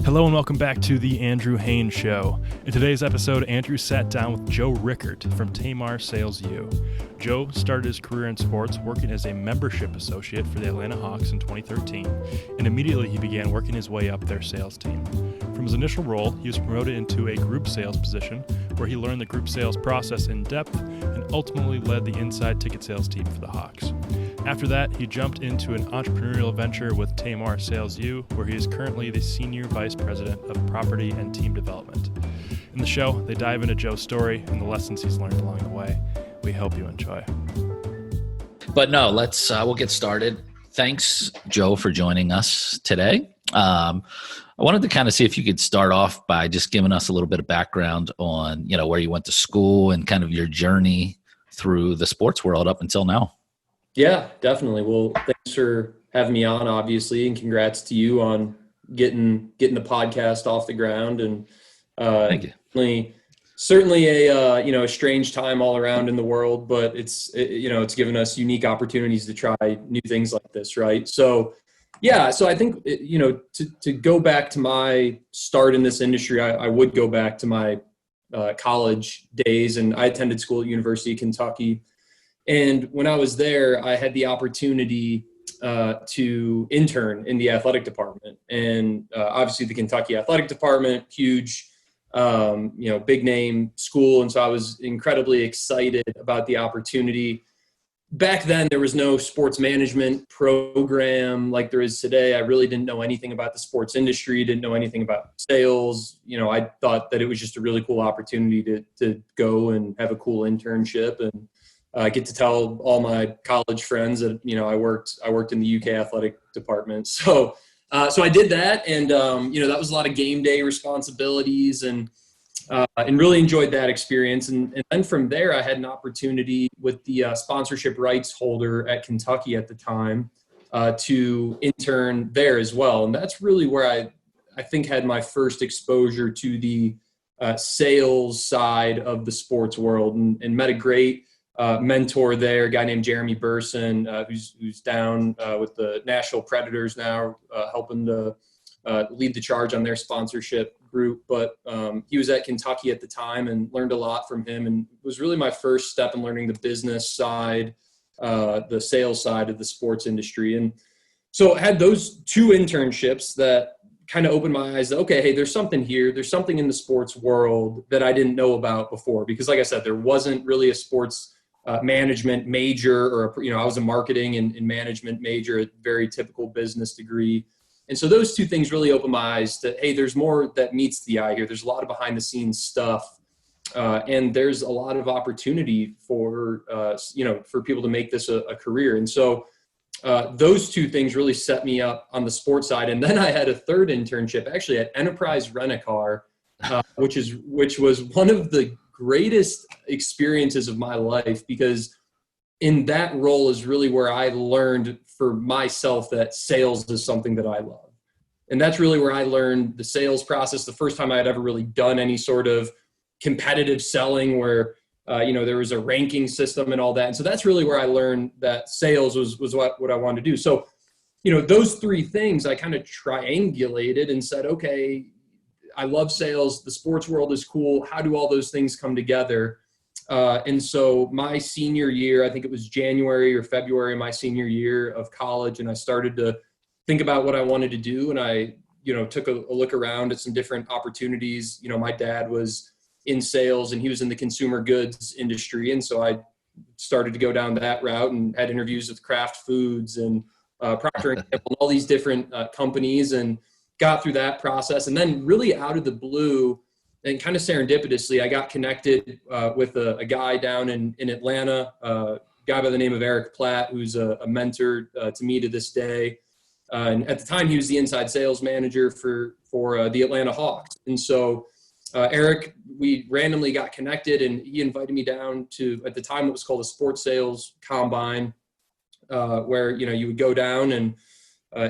Hello and welcome back to the Andrew Haines Show. In today's episode, Andrew sat down with Joe Rickert from Taymar Sales U. Joe started his career in sports working as a membership associate for the Atlanta Hawks in 2013, and immediately he began working his way up their sales team. From his initial role, he was promoted into a group sales position where he learned the group sales process in depth and ultimately led the inside ticket sales team for the Hawks. After that, he jumped into an entrepreneurial venture with Taymar Sales U, where he is currently the Senior Vice President of Property and Team Development. In the show, they dive into Joe's story and the lessons he's learned along the way. We hope you enjoy. But no, we'll get started. Thanks, Joe, for joining us today. I wanted to kind of see if you could start off by just giving us a little bit of background on, where you went to school and kind of your journey through the sports world up until now. Yeah, definitely. Well, thanks for having me on, obviously, and congrats to you on getting the podcast off the ground. And thank you. Certainly a strange time all around in the world, but it's given us unique opportunities to try new things like this, right? So I think to go back to my start in this industry, I would go back to my college days, and I attended school at University of Kentucky. And when I was there, I had the opportunity to intern in the athletic department. And obviously the Kentucky athletic department, huge, big name school. And so I was incredibly excited about the opportunity. Back then, there was no sports management program like there is today. I really didn't know anything about the sports industry, didn't know anything about sales. I thought that it was just a really cool opportunity to go and have a cool internship and get to tell all my college friends that, I worked in the UK athletic department. So I did that, and that was a lot of game day responsibilities, and really enjoyed that experience. And then from there, I had an opportunity with the sponsorship rights holder at Kentucky at the time to intern there as well. And that's really where I think had my first exposure to the sales side of the sports world, and met a great mentor there, a guy named Jeremy Burson, who's down with the Nashville Predators now, helping to lead the charge on their sponsorship group. But he was at Kentucky at the time and learned a lot from him, and it was really my first step in learning the business side, the sales side of the sports industry. And so I had those two internships that kind of opened my eyes that, okay, hey, there's something here. There's something in the sports world that I didn't know about before, because like I said, there wasn't really a sports management major, or I was a marketing and management major, a very typical business degree. And so those two things really opened my eyes to, hey, there's more that meets the eye here. There's a lot of behind the scenes stuff. And there's a lot of opportunity for people to make this a career. And so those two things really set me up on the sports side. And then I had a third internship actually at Enterprise Rent-A-Car, which was one of the greatest experiences of my life, because in that role is really where I learned for myself that sales is something that I love. And that's really where I learned the sales process. The first time I had ever really done any sort of competitive selling where, there was a ranking system and all that. And so that's really where I learned that sales was what I wanted to do. So, those three things I kind of triangulated and said, okay, I love sales. The sports world is cool. How do all those things come together? And so my senior year, I think it was January or February of my senior year of college, and I started to think about what I wanted to do. And I, took a look around at some different opportunities. My dad was in sales and he was in the consumer goods industry. And so I started to go down that route and had interviews with Kraft Foods and Procter & Gamble and all these different companies, and got through that process. And then really out of the blue and kind of serendipitously, I got connected with a guy down in Atlanta, a guy by the name of Eric Platt, who's a mentor to me to this day. And at the time, he was the inside sales manager for the Atlanta Hawks. And so Eric, we randomly got connected, and he invited me down to, at the time, what was called a sports sales combine, where, you would go down and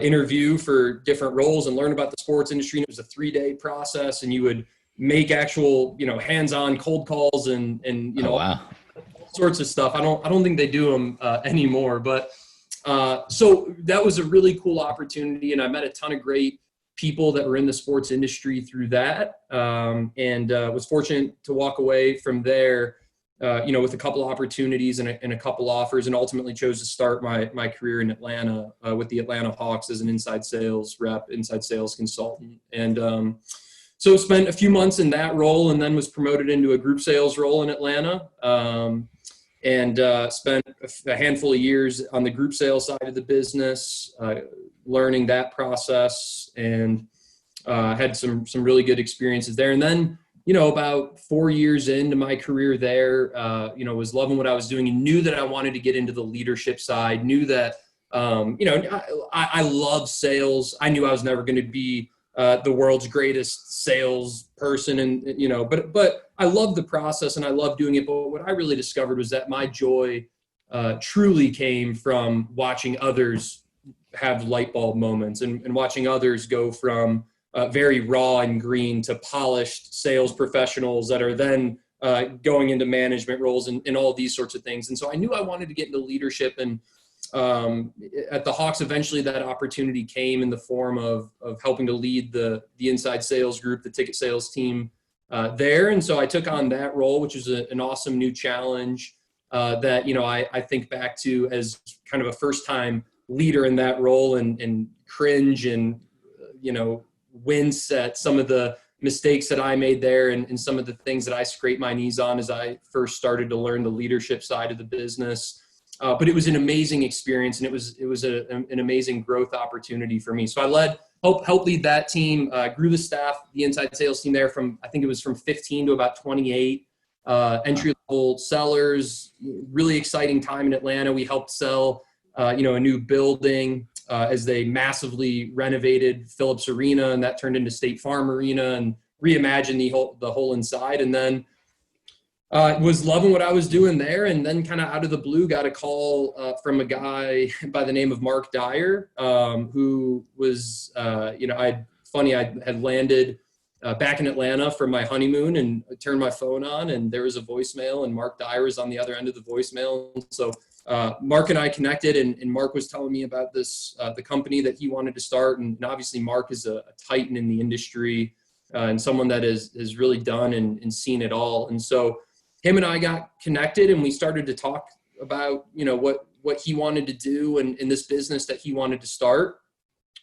interview for different roles and learn about the sports industry. And it was a 3-day process, and you would make actual, hands-on cold calls and Oh, wow. all sorts of stuff. I don't think they do them anymore, but so that was a really cool opportunity. And I met a ton of great people that were in the sports industry through that, and was fortunate to walk away from there, with a couple opportunities and a couple offers, and ultimately chose to start my career in Atlanta with the Atlanta Hawks as an inside sales rep, inside sales consultant. And so spent a few months in that role, and then was promoted into a group sales role in Atlanta, and spent a handful of years on the group sales side of the business, learning that process, and had some really good experiences there. And then, about 4 years into my career there, was loving what I was doing and knew that I wanted to get into the leadership side, knew that, I love sales. I knew I was never going to be the world's greatest sales person. And, but I love the process and I love doing it. But what I really discovered was that my joy truly came from watching others have light bulb moments and watching others go from very raw and green to polished sales professionals that are then going into management roles and all these sorts of things. And so I knew I wanted to get into leadership, and at the Hawks, eventually that opportunity came in the form of helping to lead the inside sales group, the ticket sales team there. And so I took on that role, which is an awesome new challenge that, I think back to as kind of a first time leader in that role, and cringe and, wince at some of the mistakes that I made there, and some of the things that I scraped my knees on as I first started to learn the leadership side of the business. But it was an amazing experience, and it was an amazing growth opportunity for me. So I helped lead that team, grew the staff, the inside sales team there I think it was from 15 to about 28 entry level sellers. Really exciting time in Atlanta. We helped sell, a new building as they massively renovated Phillips Arena, and that turned into State Farm Arena, and reimagined the whole inside. And then was loving what I was doing there, and then kind of out of the blue got a call from a guy by the name of Mark Dyer, who was, I had landed back in Atlanta for my honeymoon, and I turned my phone on, and there was a voicemail, and Mark Dyer was on the other end of the voicemail. And so Mark and I connected, and Mark was telling me about this, the company that he wanted to start. And obviously Mark is a titan in the industry, and someone that has really done and seen it all. And so him and I got connected, and we started to talk about, what he wanted to do and in this business that he wanted to start.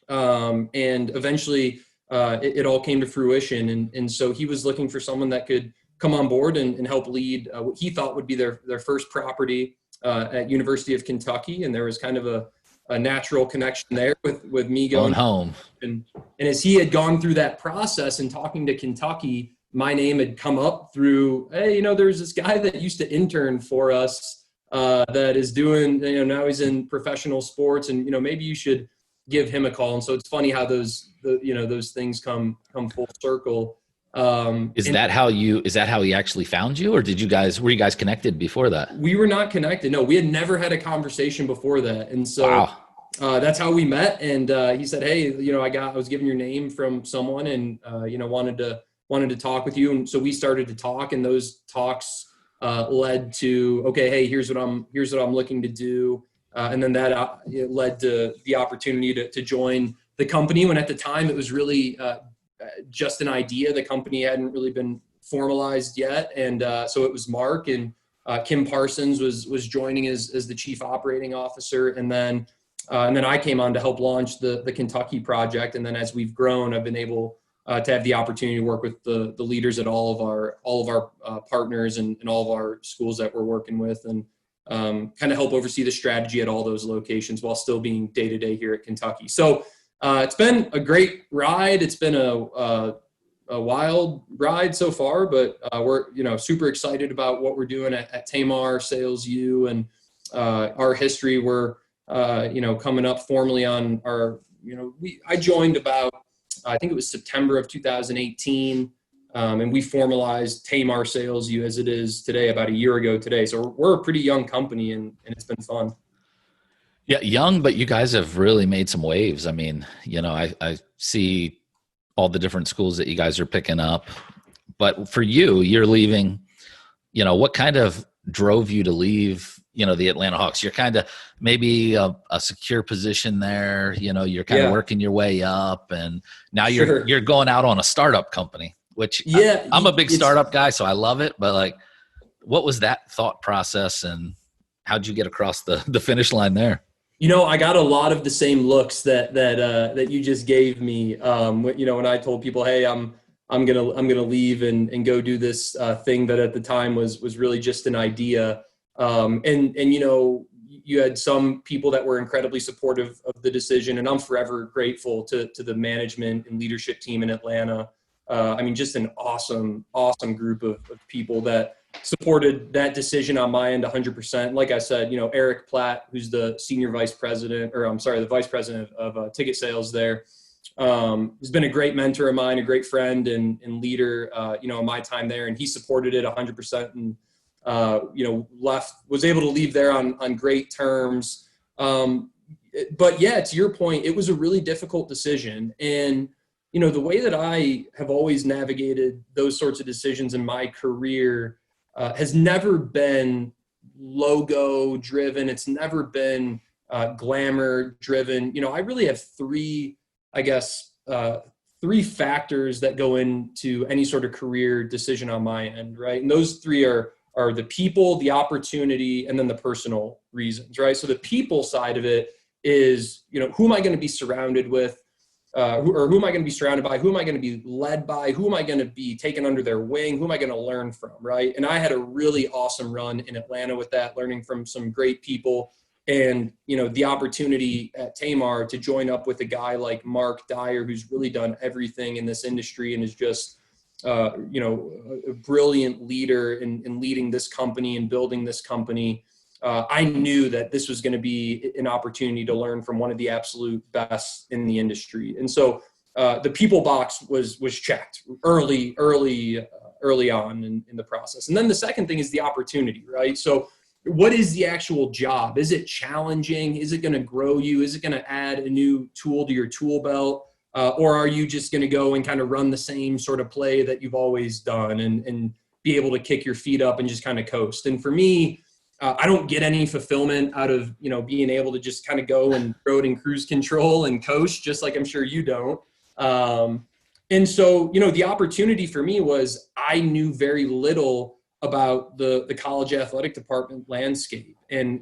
And eventually it all came to fruition. And so he was looking for someone that could come on board and help lead what he thought would be their first property at University of Kentucky. And there was kind of a natural connection there with me going home. And as he had gone through that process and talking to Kentucky, my name had come up through, hey, there's this guy that used to intern for us that is doing, now he's in professional sports, and, maybe you should give him a call. And so it's funny how those things come full circle. Is that how he actually found you, or were you guys connected before that? We were not connected. No, we had never had a conversation before that. And so wow. That's how we met. And he said, hey, I was given your name from someone, and, wanted to talk with you. And so we started to talk, and those talks led to, okay, hey, here's what I'm looking to do. And then that led to the opportunity to join the company, when at the time it was really just an idea. The company hadn't really been formalized yet. And so it was Mark, and Kim Parsons was joining as the chief operating officer. And then I came on to help launch the Kentucky project. And then as we've grown, I've been able to have the opportunity to work with the leaders at all of our partners and all of our schools that we're working with, and kind of help oversee the strategy at all those locations while still being day-to-day here at Kentucky. So it's been a great ride. It's been a wild ride so far, but we're super excited about what we're doing at Taymar Sales U, and our history. We're coming up formally on our I joined about, I think it was September of 2018, and we formalized Taymar Sales U as it is today about a year ago today. So we're a pretty young company, and it's been fun. Yeah, young, but you guys have really made some waves. I mean, I see all the different schools that you guys are picking up. But for you're leaving, what kind of drove you to leave the Atlanta Hawks. You're kind of maybe a secure position there. You're kind of working your way up, and now you're going out on a startup company, which I'm a big startup guy, so I love it. But like, what was that thought process, and how'd you get across the finish line there? I got a lot of the same looks that you just gave me. When I told people, hey, I'm gonna leave and go do this thing that at the time was really just an idea. You had some people that were incredibly supportive of the decision, and I'm forever grateful to the management and leadership team in Atlanta. Just an awesome group of people that supported that decision on my end 100%. Like I said, Eric Platt, who's the vice president of ticket sales there, has been a great mentor of mine, a great friend and leader, in my time there. And he supported it 100% and, was able to leave there on great terms. But yeah, to your point, it was a really difficult decision. And, the way that I have always navigated those sorts of decisions in my career has never been logo driven. It's never been glamour driven. I really have three factors that go into any sort of career decision on my end, right? And those three are the people, the opportunity, and then the personal reasons, right? So the people side of it is, who am I going to be surrounded with? Who am I going to be surrounded by? Who am I going to be led by? Who am I going to be taken under their wing? Who am I going to learn from, right? And I had a really awesome run in Atlanta with that, learning from some great people. And, the opportunity at Taymar to join up with a guy like Mark Dyer, who's really done everything in this industry and is just, a brilliant leader in leading this company and building this company. I knew that this was going to be an opportunity to learn from one of the absolute best in the industry. And so the people box was checked early on in the process. And then the second thing is the opportunity, right? So what is the actual job? Is it challenging? Is it going to grow you? Is it going to add a new tool to your tool belt? Or are you just going to go and kind of run the same sort of play that you've always done and be able to kick your feet up and just kind of coast? And for me, I don't get any fulfillment out of, being able to just kind of go and road and cruise control and coast, just like I'm sure you don't. And so, the opportunity for me was I knew very little about the college athletic department landscape. And,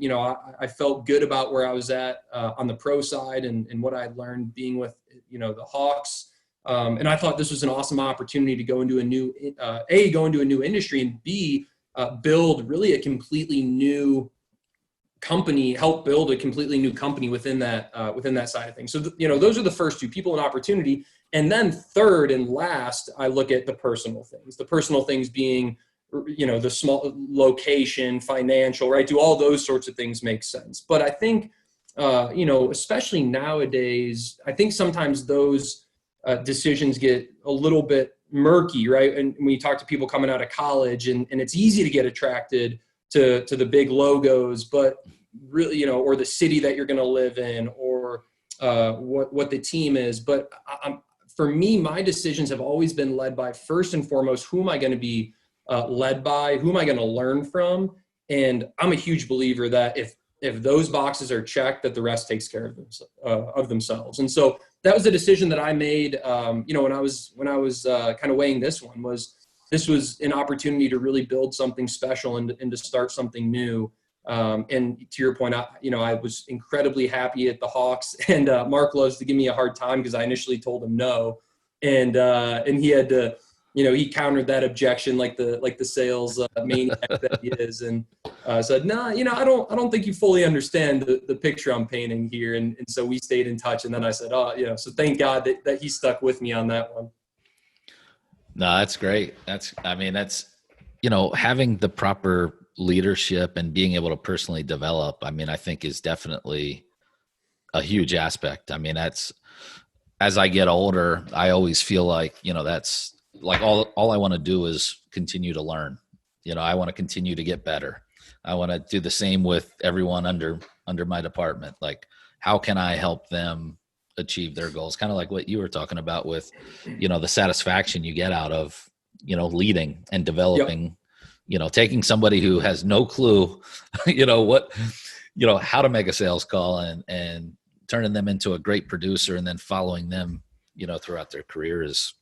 I felt good about where I was at on the pro side and what I had learned being with, the Hawks. And I thought this was an awesome opportunity to go into a new industry, and B, build really a completely new company, help build a completely new company within that side of things. So, those are the first two, people and opportunity. And then third and last, I look at the personal things being, the small location, financial, right? Do all those sorts of things make sense? But I think, especially nowadays, I think sometimes those decisions get a little bit murky, right? And when you talk to people coming out of college, and it's easy to get attracted to the big logos, but really, or the city that you're going to live in, or what the team is. But for me, my decisions have always been led by, first and foremost, who am I going to be led by? Who am I going to learn from? And I'm a huge believer that if those boxes are checked, that the rest takes care of themselves. And so that was a decision that I made, when I was kind of weighing this was an opportunity to really build something special and to start something new. And to your point, I was incredibly happy at the Hawks, and Mark loves to give me a hard time because I initially told him no. And he had to, he countered that objection like the sales maniac that he is, and said, "No, I don't think you fully understand the picture I'm painting here." And so we stayed in touch. And then I said, so thank God that he stuck with me on that one. No, that's great. That's having the proper leadership and being able to personally develop, I think is definitely a huge aspect. That's, as I get older, I always feel like, that's like all I want to do is continue to learn. I want to continue to get better. I want to do the same with everyone under my department. Like, how can I help them achieve their goals? Kind of like what you were talking about with, the satisfaction you get out of, leading and developing, taking somebody who has no clue, how to make a sales call and turning them into a great producer and then following them, throughout their career it's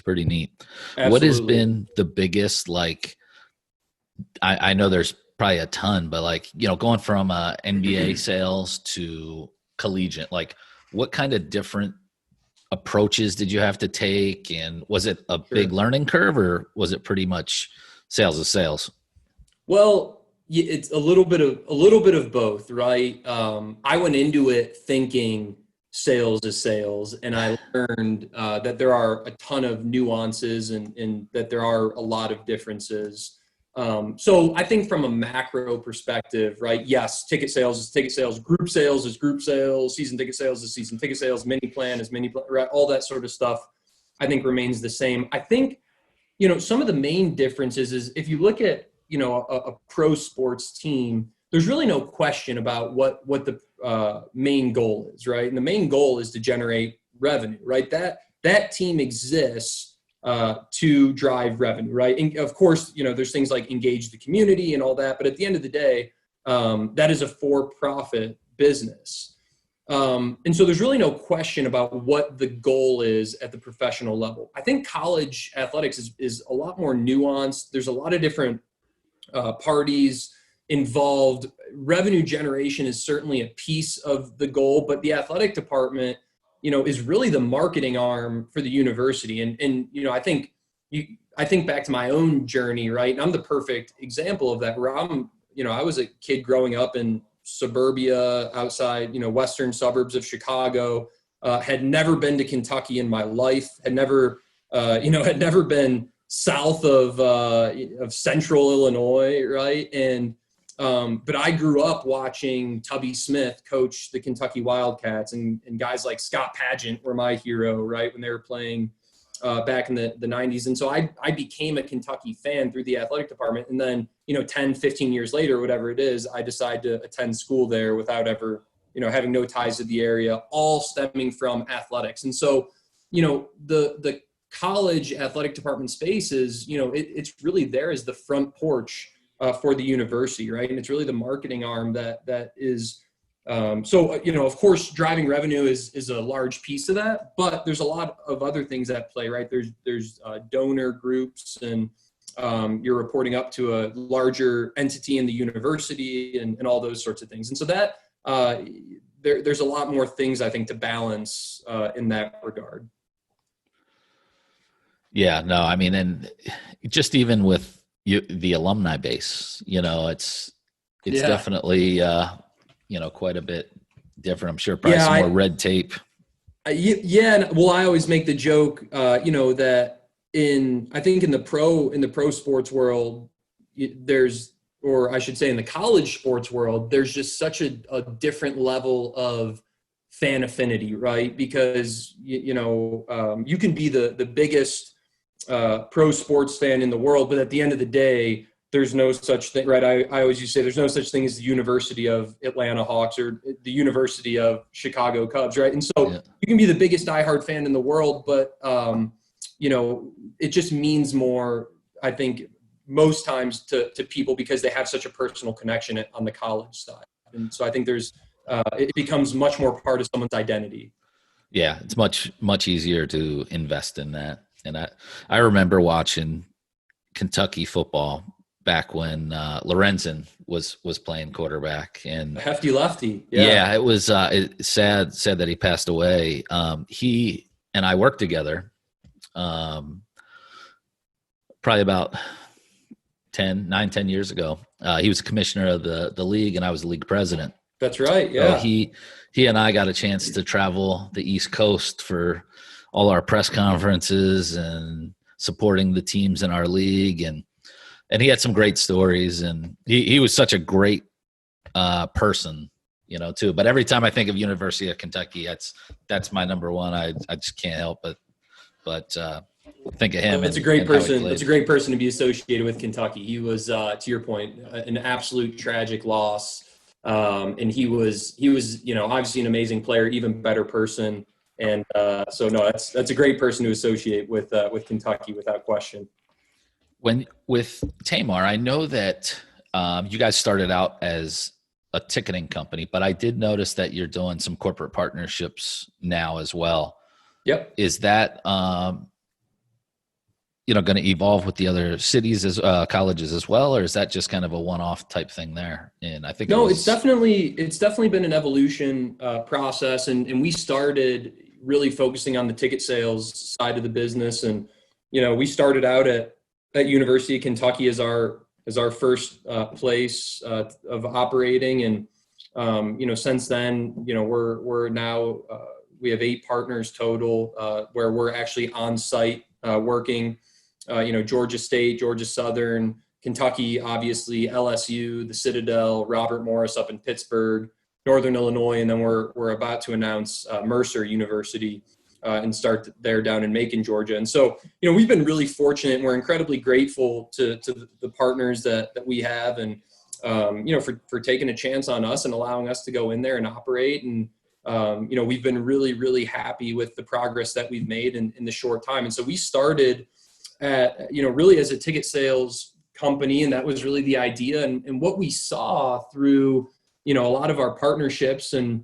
pretty neat. Absolutely. What has been the biggest, I know there's probably a ton, but going from NBA sales to collegiate, what kind of different approaches did you have to take? And was it a big learning curve, or was it pretty much sales is sales? Well, it's a little bit of both, right? I went into it thinking sales is sales, and I learned that there are a ton of nuances and that there are a lot of differences. So I think from a macro perspective, right? Yes, ticket sales is ticket sales, group sales is group sales, season ticket sales is season ticket sales, mini plan is mini plan, right? All that sort of stuff, I think remains the same. I think, some of the main differences is if you look at, a pro sports team, there's really no question about what the main goal is, right? And the main goal is to generate revenue, right? That team exists to drive revenue, right? And of course, there's things like engage the community and all that, but at the end of the day, that is a for-profit business. And so there's really no question about what the goal is at the professional level. I think college athletics is a lot more nuanced. There's a lot of different parties involved. Revenue generation is certainly a piece of the goal, but the athletic department, is really the marketing arm for the university. And I think back to my own journey, right? And I'm the perfect example of that, where I was a kid growing up in suburbia outside, western suburbs of Chicago, had never been to Kentucky in my life, had never been south of central Illinois, right? And but I grew up watching Tubby Smith coach the Kentucky Wildcats, and guys like Scott Padgett were my hero, right, when they were playing back in the 90s. And so I became a Kentucky fan through the athletic department. And then, 10, 15 years later, whatever it is, I decided to attend school there without ever, having no ties to the area, all stemming from athletics. And so, the college athletic department space is, it's really there as the front porch for the university, right? And it's really the marketing arm that is, of course, driving revenue is a large piece of that, but there's a lot of other things at play, right? There's donor groups, and you're reporting up to a larger entity in the university and all those sorts of things. And so that there's a lot more things, I think, to balance in that regard. Yeah, no, I mean, and just even with the alumni base, it's definitely, quite a bit different. I'm sure probably some more red tape. Well, I always make the joke, that I think in the pro sports world, or I should say in the college sports world, there's just such a different level of fan affinity, right? Because, you can be the biggest pro sports fan in the world, but at the end of the day, there's no such thing, right? I always used to say there's no such thing as the University of Atlanta Hawks or the University of Chicago Cubs, right? And so you can be the biggest diehard fan in the world, but it just means more, I think, most times to people because they have such a personal connection on the college side. And so I think it becomes much more part of someone's identity. Yeah, it's much, much easier to invest in that. And I remember watching Kentucky football back when Lorenzen was playing quarterback, and a hefty lefty. Yeah, it was sad that he passed away. He and I worked together probably about 10 years ago. He was a commissioner of the league, and I was the league president. That's right. Yeah. So he and I got a chance to travel the East Coast for all our press conferences and supporting the teams in our league. And he had some great stories, and he was such a great person, too. But every time I think of University of Kentucky, that's my number one. I just can't help but think of him. It's a great person. It's a great person to be associated with Kentucky. He was, to your point, an absolute tragic loss. And he was, obviously an amazing player, even better person. And so no, that's a great person to associate with Kentucky without question. When with Taymar, I know that you guys started out as a ticketing company, but I did notice that you're doing some corporate partnerships now as well. Yep. Is that going to evolve with the other cities as colleges as well, or is that just kind of a one-off type thing there? And I think No, it's definitely been an evolution process, and we started really focusing on the ticket sales side of the business, and we started out at University of Kentucky as our first place of operating, and since then we're now we have 8 partners total where we're actually on site working. Georgia State, Georgia Southern, Kentucky, obviously, LSU, the Citadel, Robert Morris up in Pittsburgh, Northern Illinois, and then we're about to announce Mercer University and start there down in Macon, Georgia. And so, we've been really fortunate, and we're incredibly grateful to the partners that we have, and for taking a chance on us and allowing us to go in there and operate. And we've been really, really happy with the progress that we've made in the short time. And so we started at, really as a ticket sales company, and that was really the idea. And what we saw through, a lot of our partnerships, and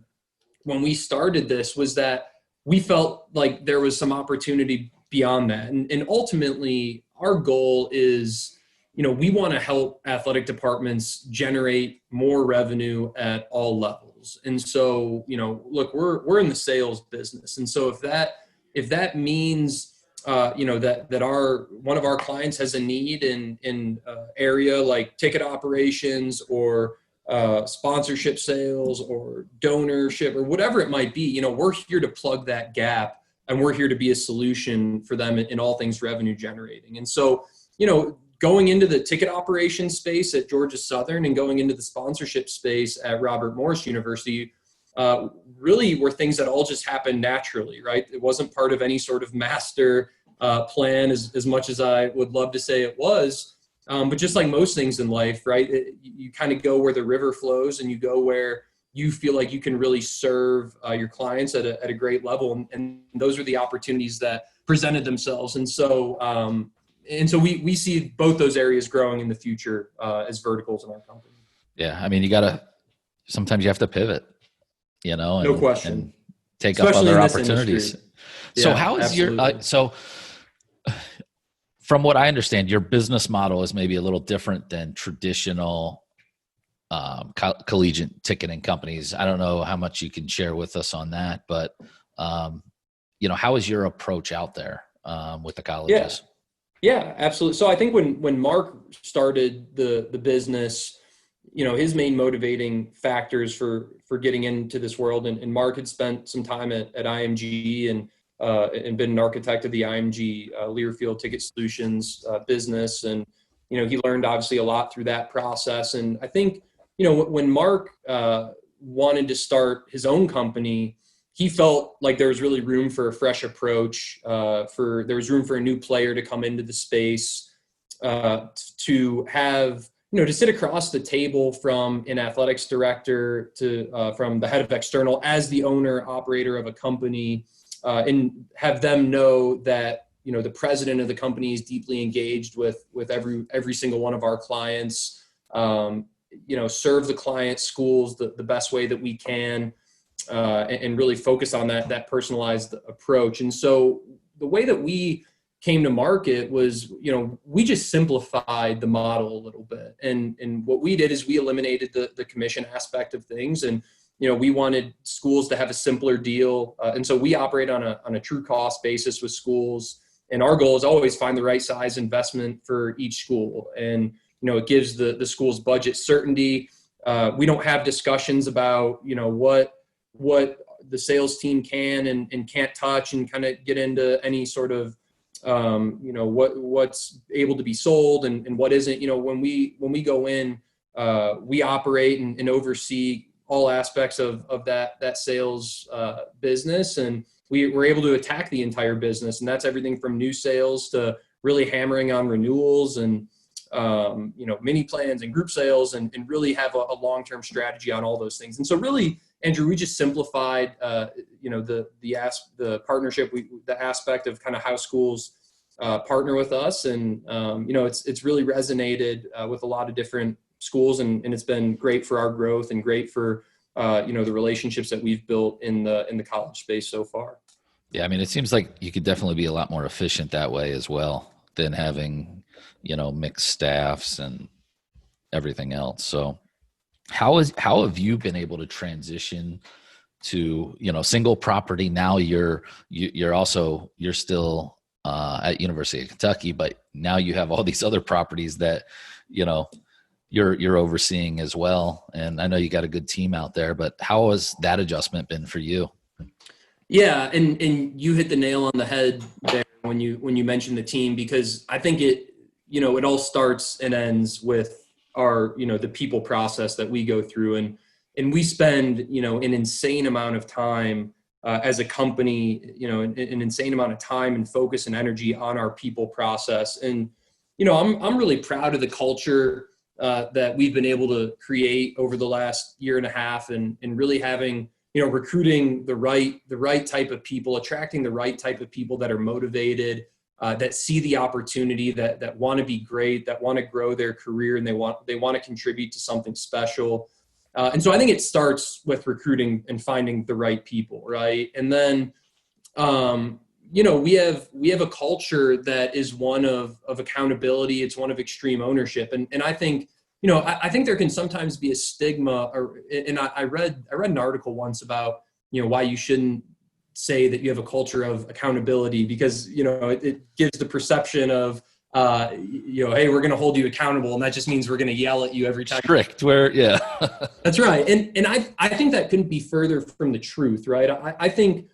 when we started this, was that we felt like there was some opportunity beyond that. And ultimately, our goal is, we want to help athletic departments generate more revenue at all levels. And so, look, we're in the sales business. And so if that means that one of our clients has a need in area like ticket operations or sponsorship sales or donorship or whatever it might be, we're here to plug that gap, and we're here to be a solution for them in all things revenue generating. And so, going into the ticket operations space at Georgia Southern and going into the sponsorship space at Robert Morris University really were things that all just happened naturally, right? It wasn't part of any sort of master plan as much as I would love to say it was. But just like most things in life, right, you kind of go where the river flows, and you go where you feel like you can really serve your clients at a great level. And those are the opportunities that presented themselves. And so we see both those areas growing in the future as verticals in our company. Yeah. I mean, sometimes you have to pivot, no question, and take especially up other in this opportunities. industry. So Yeah, how is absolutely. so from what I understand, your business model is maybe a little different than traditional collegiate ticketing companies. I don't know how much you can share with us on that, but how is your approach out there with the colleges? Yeah, absolutely. So I think when Mark started the business, his main motivating factors for getting into this world, and Mark had spent some time at IMG and been an architect of the IMG Learfield Ticket Solutions business. And, he learned obviously a lot through that process. And I think, when Mark wanted to start his own company, he felt like there was really room for a fresh approach, there was room for a new player to come into the space, to have, to sit across the table from an athletics director to from the head of external as the owner operator of a company, and have them know that, the president of the company is deeply engaged with every single one of our clients, serve the client schools the best way that we can, and really focus on that personalized approach. And so the way that we came to market was, we just simplified the model a little bit. And what we did is we eliminated the commission aspect of things. And, we wanted schools to have a simpler deal. And so we operate on a true cost basis with schools. And our goal is always find the right size investment for each school. And, it gives the school's budget certainty. We don't have discussions about, what the sales team can and can't touch, and kind of get into any sort of, what's able to be sold and what isn't. When we go in, we operate and oversee all aspects of that sales business, and we're able to attack the entire business. And that's everything from new sales to really hammering on renewals and mini plans and group sales, and really have a long-term strategy on all those things. And so really, Andrew, we just simplified, the partnership, the aspect of kind of how schools partner with us. And, it's really resonated with a lot of different schools, and it's been great for our growth and great for, the relationships that we've built in the college space so far. Yeah. I mean, it seems like you could definitely be a lot more efficient that way as well than having, mixed staffs and everything else. So how have you been able to transition to, single property? Now you're still at University of Kentucky, but now you have all these other properties that, you're overseeing as well. And I know you got a good team out there, but how has that adjustment been for you? Yeah. And you hit the nail on the head there when you mentioned the team, because I think it all starts and ends with our, the people process that we go through. And we spend, an insane amount of time as a company, an insane amount of time and focus and energy on our people process. And, I'm really proud of the culture that we've been able to create over the last year and a half, and really having, recruiting the right type of people, attracting the right type of people that are motivated, that see the opportunity, that want to be great, that want to grow their career, and they want to contribute to something special. And so I think it starts with recruiting and finding the right people, right? And then, we have a culture that is one of accountability. It's one of extreme ownership. And I think, I think there can sometimes be a stigma, and I read an article once about, why you shouldn't say that you have a culture of accountability, because, it gives the perception of, hey, we're going to hold you accountable. And that just means we're going to yell at you every time. Strict, That's right. And I think that couldn't be further from the truth, right? I think,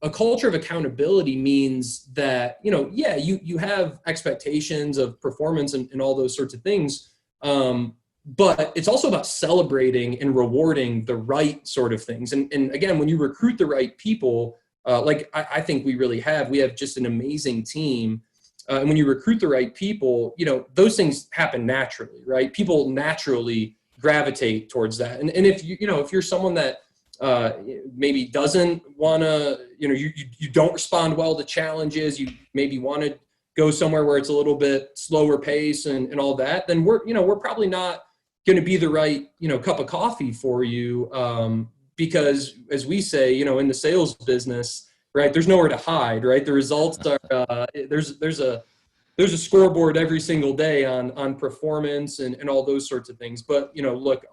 a culture of accountability means that, you have expectations of performance and all those sorts of things. But it's also about celebrating and rewarding the right sort of things. And again, when you recruit the right people, I think we have just an amazing team. And when you recruit the right people, those things happen naturally, right? People naturally gravitate towards that. And if if you're someone that maybe doesn't want to, you don't respond well to challenges, you maybe want to go somewhere where it's a little bit slower pace and all that, then we're probably not going to be the right, cup of coffee for you. Because as we say, in the sales business, right, there's nowhere to hide, right? The results are, there's a scoreboard every single day on performance and all those sorts of things. But, look,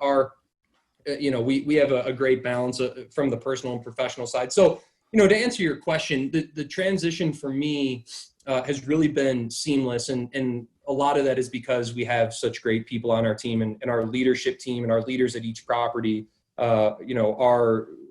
we have a great balance from the personal and professional side. So, to answer your question, the transition for me has really been seamless. And a lot of that is because we have such great people on our team, and our leadership team and our leaders at each property, I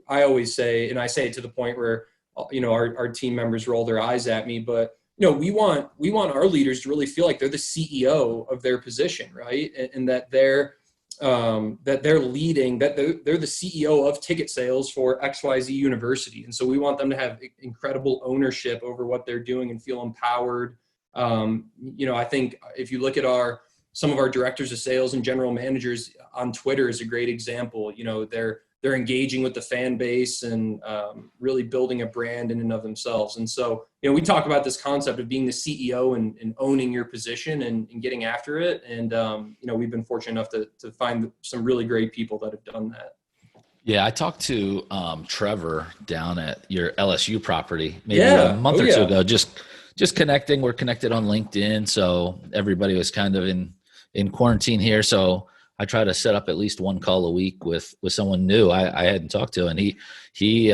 always say, and I say it to the point where, our team members roll their eyes at me, but, we want our leaders to really feel like they're the CEO of their position, right? And that they're leading, that they're the CEO of ticket sales for XYZ University. And so we want them to have incredible ownership over what they're doing and feel empowered. I think if you look at some of our directors of sales and general managers on Twitter is a great example. They're engaging with the fan base and really building a brand in and of themselves. And so, we talk about this concept of being the CEO and owning your position and getting after it. And, we've been fortunate enough to find some really great people that have done that. Yeah, I talked to Trevor down at your LSU property maybe a month or two ago, just connecting. We're connected on LinkedIn. So everybody was kind of in quarantine here. So I try to set up at least one call a week with someone new I hadn't talked to. And he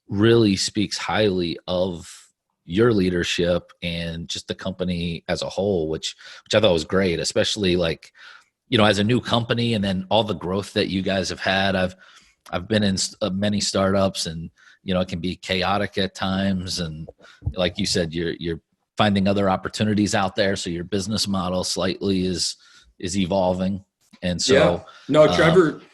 really speaks highly of your leadership and just the company as a whole, which I thought was great, especially as a new company, and then all the growth that you guys have had. I've been in many startups, and, it can be chaotic at times. And like you said, you're finding other opportunities out there. So your business model slightly is evolving. And so,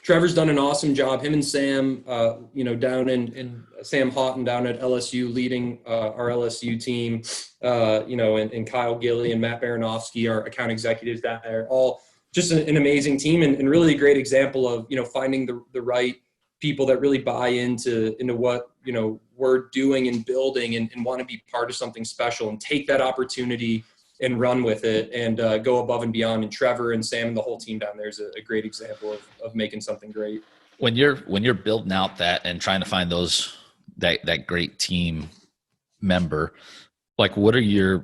Trevor's done an awesome job. Him and Sam, down in Sam Houghton down at LSU, leading our LSU team, and Kyle Gilly and Matt Baranowski, our account executives down there, all just an amazing team and really a great example of, finding the right people that really buy into what, we're doing and building and want to be part of something special and take that opportunity and run with it and go above and beyond. And Trevor and Sam and the whole team down there is a great example of making something great. When you're building out that and trying to find that great team member, like what are you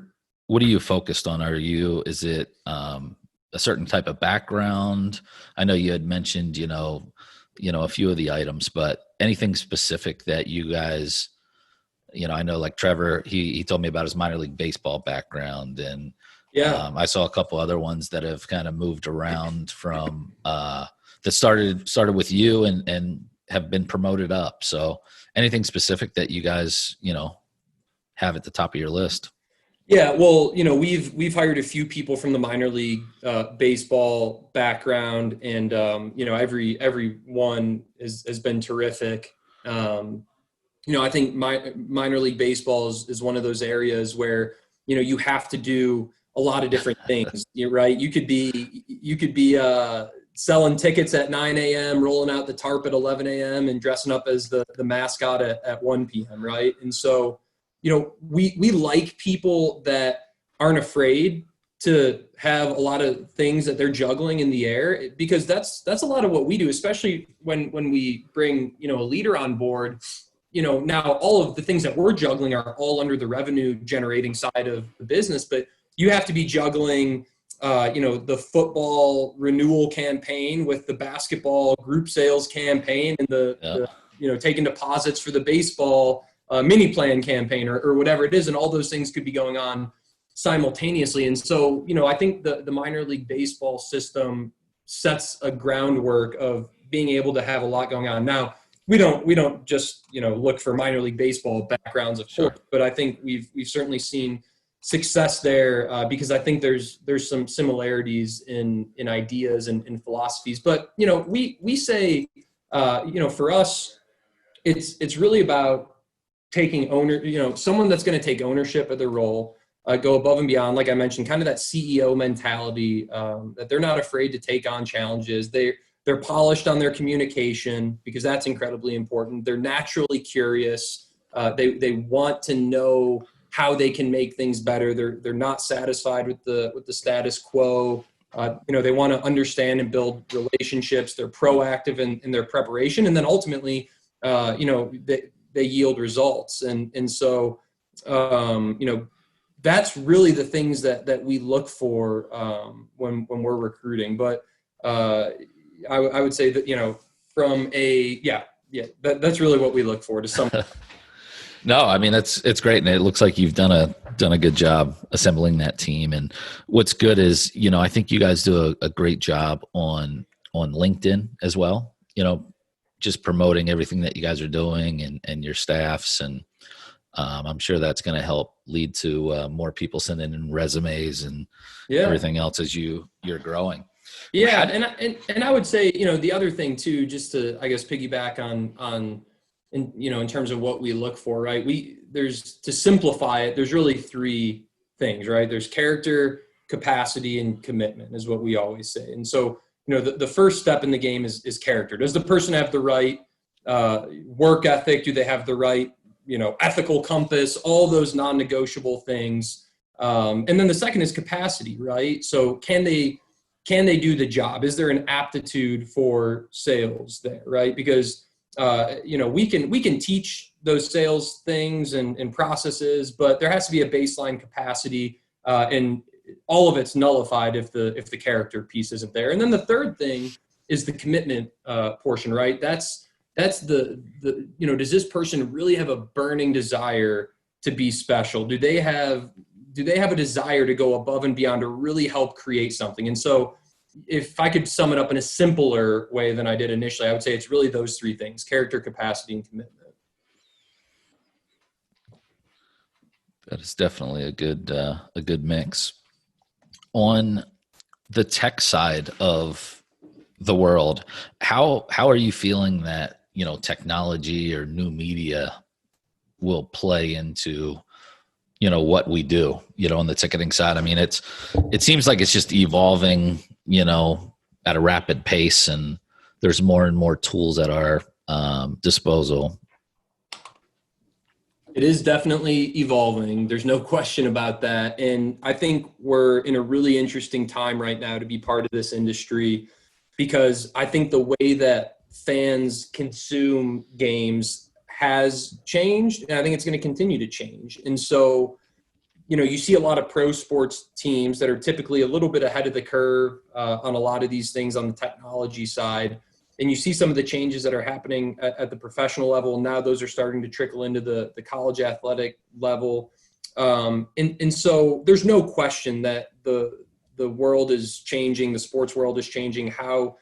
focused on? Is it a certain type of background? I know you had mentioned, a few of the items, but anything specific that you guys, I know like Trevor, he told me about his minor league baseball background, and I saw a couple other ones that have kind of moved around from that started with you and have been promoted up. So anything specific that you guys, have at the top of your list? Yeah, well, we've hired a few people from the minor league baseball background, and every one has been terrific. I think minor league baseball is one of those areas where you have to do a lot of different things. Right? You could be selling tickets at 9 a.m., rolling out the tarp at 11 a.m., and dressing up as the mascot at 1 p.m. Right? And so we like people that aren't afraid to have a lot of things that they're juggling in the air, because that's a lot of what we do, especially when we bring, a leader on board. Now all of the things that we're juggling are all under the revenue generating side of the business, but you have to be juggling, the football renewal campaign with the basketball group sales campaign and the taking deposits for the baseball mini plan campaign or whatever it is. And all those things could be going on simultaneously. And so, I think the minor league baseball system sets a groundwork of being able to have a lot going on. Now, we don't just, look for minor league baseball backgrounds, of course, but I think we've certainly seen success there because I think there's some similarities in ideas and philosophies. But, we say, for us, it's really about taking someone that's going to take ownership of their role, go above and beyond, like I mentioned, kind of that CEO mentality, that they're not afraid to take on challenges. They're polished on their communication, because that's incredibly important. They're naturally curious. They want to know how they can make things better. They're not satisfied with the status quo. They want to understand and build relationships. They're proactive in their preparation, and then ultimately, they yield results. And so, that's really the things that we look for when we're recruiting. But I would say that, that's really what we look for to some. No, I mean, it's great. And it looks like you've done a good job assembling that team. And what's good is, I think you guys do a great job on LinkedIn as well, just promoting everything that you guys are doing and your staffs. And I'm sure that's going to help lead to more people sending in resumes and everything else as you're growing. Yeah. And I would say, the other thing too, just to, I guess, piggyback on, in terms of what we look for, right? To simplify it, there's really three things, right? There's character, capacity, and commitment is what we always say. And so, the first step in the game is character. Does the person have the right work ethic? Do they have the right, ethical compass? All those non-negotiable things. And then the second is capacity, right? So can they do the job? Is there an aptitude for sales there, right? Because we can teach those sales things and processes, but there has to be a baseline capacity, and all of it's nullified if the character piece isn't there. And then the third thing is the commitment portion, right? That's the does this person really have a burning desire to be special? Do they have a desire to go above and beyond to really help create something? And so if I could sum it up in a simpler way than I did initially, I would say it's really those three things: character, capacity, and commitment. That is definitely a good mix. On the tech side of the world, how are you feeling that, technology or new media will play into, what we do, on the ticketing side? I mean, it seems like it's just evolving, at a rapid pace, and there's more and more tools at our disposal? It is definitely evolving. There's no question about that. And I think we're in a really interesting time right now to be part of this industry, because I think the way that fans consume games has changed, and I think it's going to continue to change. And so, you see a lot of pro sports teams that are typically a little bit ahead of the curve on a lot of these things on the technology side. And you see some of the changes that are happening at the professional level. And now those are starting to trickle into the college athletic level. And so there's no question that the world is changing. The sports world is changing how,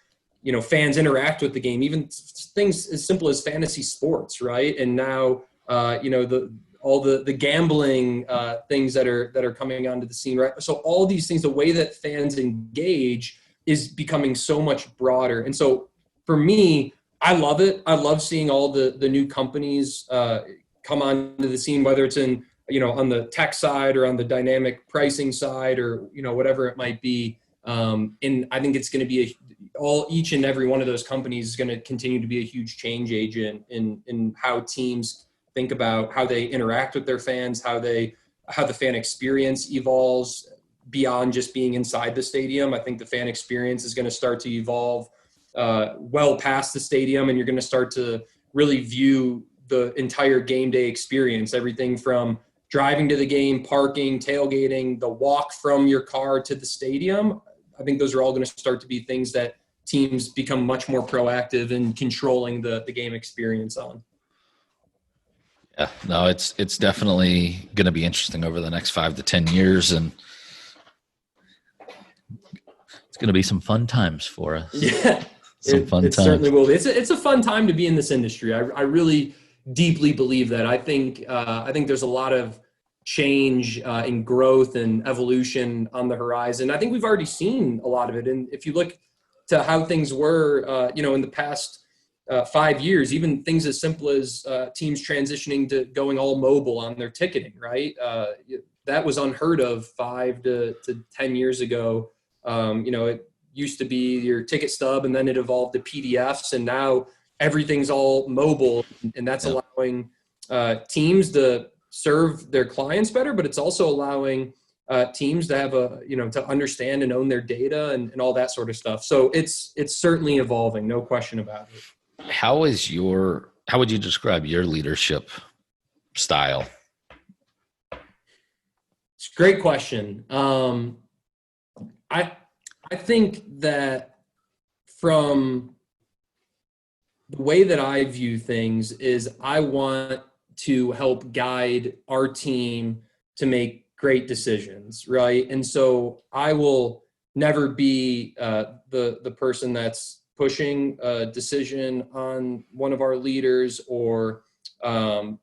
fans interact with the game, even things as simple as fantasy sports, right? And now, all the gambling things that are coming onto the scene, right? So all these things, the way that fans engage is becoming so much broader. And so for me, I love it. I love seeing all the new companies come onto the scene, whether it's in, on the tech side or on the dynamic pricing side or, whatever it might be. And I think it's going to be each and every one of those companies is going to continue to be a huge change agent in how teams think about how they interact with their fans, how the fan experience evolves beyond just being inside the stadium. I think the fan experience is going to start to evolve well past the stadium, and you're going to start to really view the entire game day experience, everything from driving to the game, parking, tailgating, the walk from your car to the stadium. I think those are all going to start to be things that teams become much more proactive in controlling the game experience on. Yeah, no, it's definitely going to be interesting over the next 5 to 10 years, and it's going to be some fun times for us. Yeah. It certainly will be. It's a fun time to be in this industry. I really deeply believe that. I think there's a lot of change and growth and evolution on the horizon. I think we've already seen a lot of it. And if you look to how things were, in the past 5 years, even things as simple as teams transitioning to going all mobile on their ticketing, right? That was unheard of 5 to 10 years ago. It used to be your ticket stub, and then it evolved to PDFs, and now everything's all mobile, and that's allowing teams to serve their clients better, but it's also allowing teams to have to understand and own their data and all that sort of stuff. So it's certainly evolving, no question about it. How would you describe your leadership style? It's a great question. I think that from the way that I view things is I want to help guide our team to make great decisions, right? And so I will never be the person that's pushing a decision on one of our leaders, or I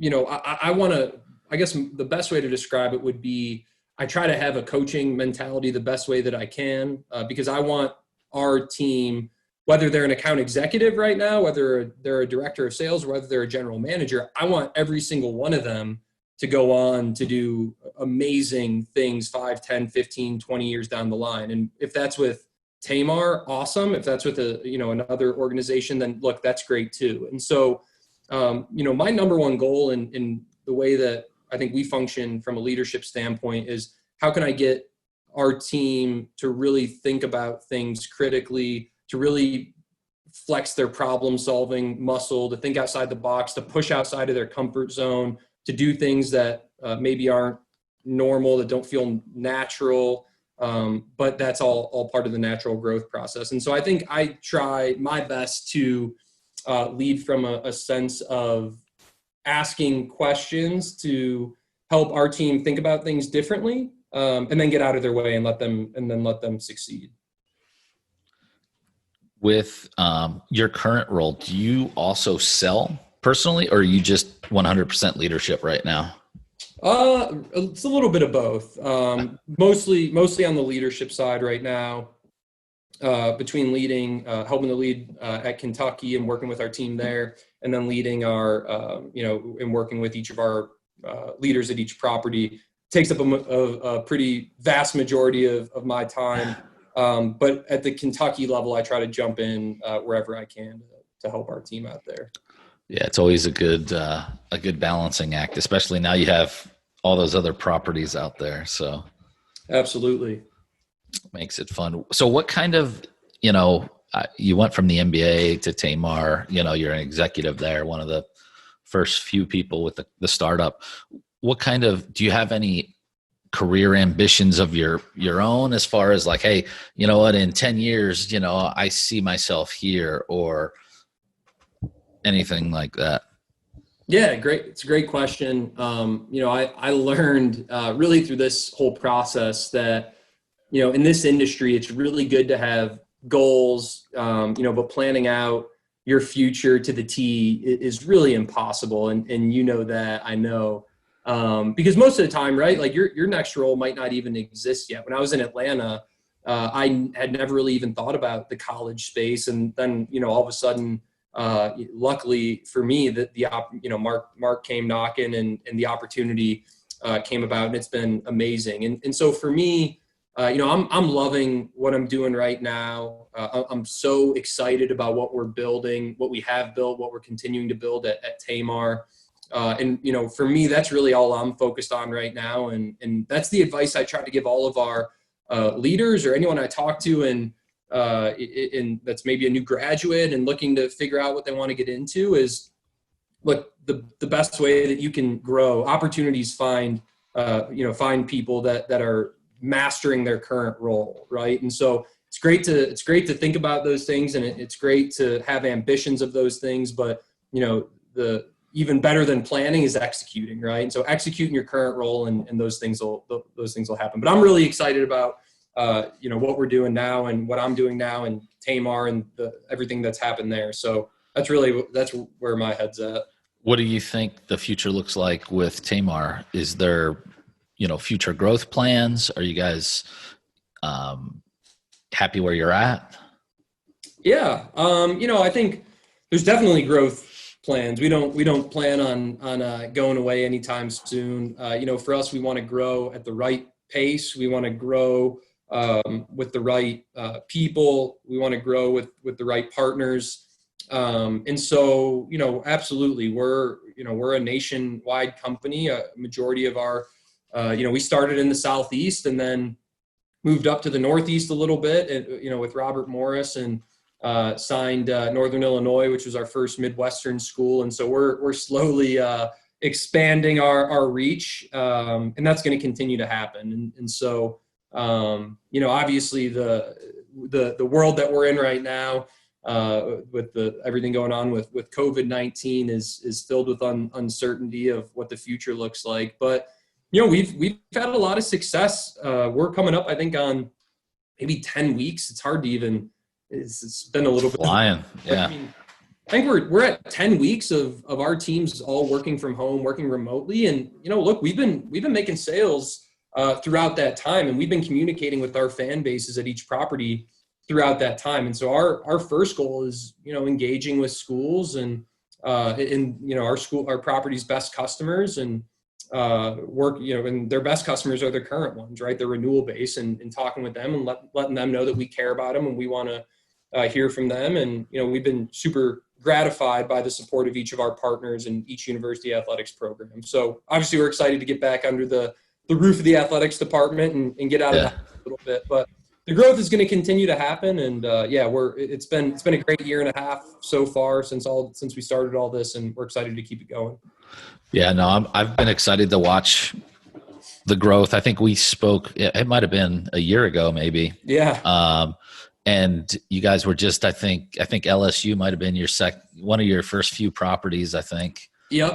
want to, I guess the best way to describe it would be I try to have a coaching mentality the best way that I can, because I want our team, whether they're an account executive right now, whether they're a director of sales, or whether they're a general manager, I want every single one of them to go on to do amazing things 5, 10, 15, 20 years down the line. And if that's with Taymar, awesome. If that's with another organization, then look, that's great too. And so, my number one goal in the way that I think we function from a leadership standpoint is how can I get our team to really think about things critically, to really flex their problem solving muscle, to think outside the box, to push outside of their comfort zone, to do things that maybe aren't normal, that don't feel natural, but that's all part of the natural growth process. And so I think I try my best to lead from a sense of asking questions to help our team think about things differently, and then get out of their way and let them succeed. With your current role, do you also sell personally, or are you just 100% leadership right now? It's a little bit of both. Mostly on the leadership side right now, between leading, helping to lead at Kentucky and working with our team there, and then leading our, and working with each of our leaders at each property takes up a pretty vast majority of my time. But at the Kentucky level, I try to jump in wherever I can help our team out there. Yeah, it's always a good balancing act, especially now you have all those other properties out there. So absolutely makes it fun. So what kind of, you went from the MBA to Taymar, you're an executive there, one of the first few people with the startup. What kind of, do you have any career ambitions of your own as far as like, hey, you know what, in 10 years, I see myself here, or anything like that? Yeah, great. It's a great question. I learned really through this whole process that, in this industry, it's really good to have goals, but planning out your future to the T is really impossible. And that, I know, because most of the time, right, like your next role might not even exist yet. When I was in Atlanta, I had never really even thought about the college space. And then, all of a sudden, luckily for me, that Mark came knocking and the opportunity came about, and it's been amazing. And so for me, I'm loving what I'm doing right now. I'm so excited about what we're building, what we have built, what we're continuing to build at Taymar. And for me, that's really all I'm focused on right now. And that's the advice I try to give all of our leaders or anyone I talk to, and that's maybe a new graduate and looking to figure out what they want to get into, is look, the best way that you can grow opportunities, find people that are mastering their current role. Right. And so it's great to think about those things, and it's great to have ambitions of those things, but the even better than planning is executing, right? And so executing your current role, and those things will happen. But I'm really excited about what we're doing now and what I'm doing now, and Taymar and everything that's happened there. So that's where my head's at. What do you think the future looks like with Taymar? Is there, future growth plans? Are you guys happy where you're at? Yeah. I think there's definitely growth plans. We don't plan on going away anytime soon. For us, we want to grow at the right pace. We want to grow with the right people. We want to grow with the right partners. And so, absolutely, we're a nationwide company. A majority of our, we started in the Southeast and then moved up to the Northeast a little bit, with Robert Morris, and signed Northern Illinois, which was our first Midwestern school. And so we're slowly expanding our reach, and that's going to continue to happen. And so, obviously the world that we're in right now, with everything going on with COVID-19 is filled with uncertainty of what the future looks like. But, we've had a lot of success. We're coming up, I think, on maybe 10 weeks. It's hard to even, it's been a little bit flying. Yeah. I think we're at 10 weeks of our teams all working from home, working remotely. And, look, we've been making sales throughout that time, and we've been communicating with our fan bases at each property throughout that time. And so our first goal is, engaging with schools and our property's best customers, and work, and their best customers are their current ones, right? Their renewal base, and talking with them and letting them know that we care about them and we want to hear from them. And, we've been super gratified by the support of each of our partners in each university athletics program. So obviously we're excited to get back under the roof of the athletics department and get out of that a little bit, but the growth is going to continue to happen. And it's been a great year and a half so far since we started all this, and we're excited to keep it going. Yeah, no, I've been excited to watch the growth. I think we spoke, it might've been a year ago, maybe. Yeah. And you guys were just, I think LSU might've been one of your first few properties, I think. Yep.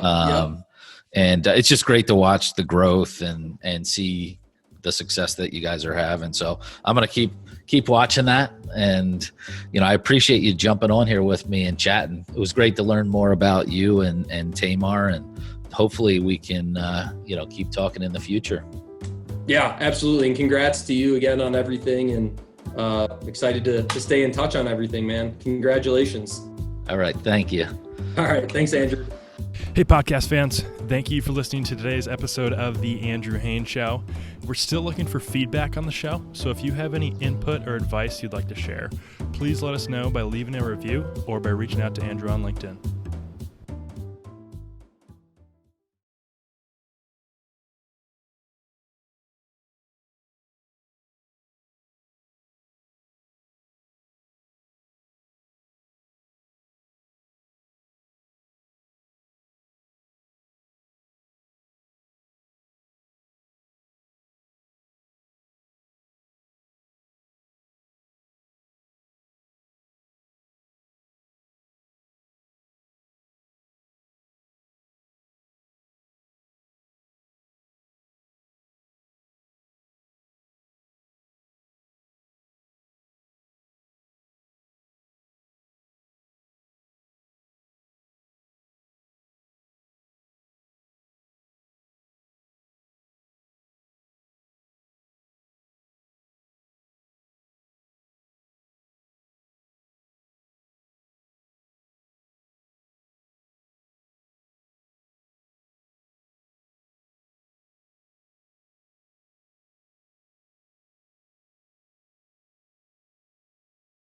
And it's just great to watch the growth and see the success that you guys are having. So I'm going to keep watching that. And, I appreciate you jumping on here with me and chatting. It was great to learn more about you and Taymar, and hopefully we can, keep talking in the future. Yeah, absolutely. And congrats to you again on everything, and excited to stay in touch on everything, man. Congratulations. All right. Thank you. All right. Thanks, Andrew. Hey, podcast fans. Thank you for listening to today's episode of The Andrew Haines Show. We're still looking for feedback on the show, so if you have any input or advice you'd like to share, Please let us know by leaving a review or by reaching out to Andrew on LinkedIn.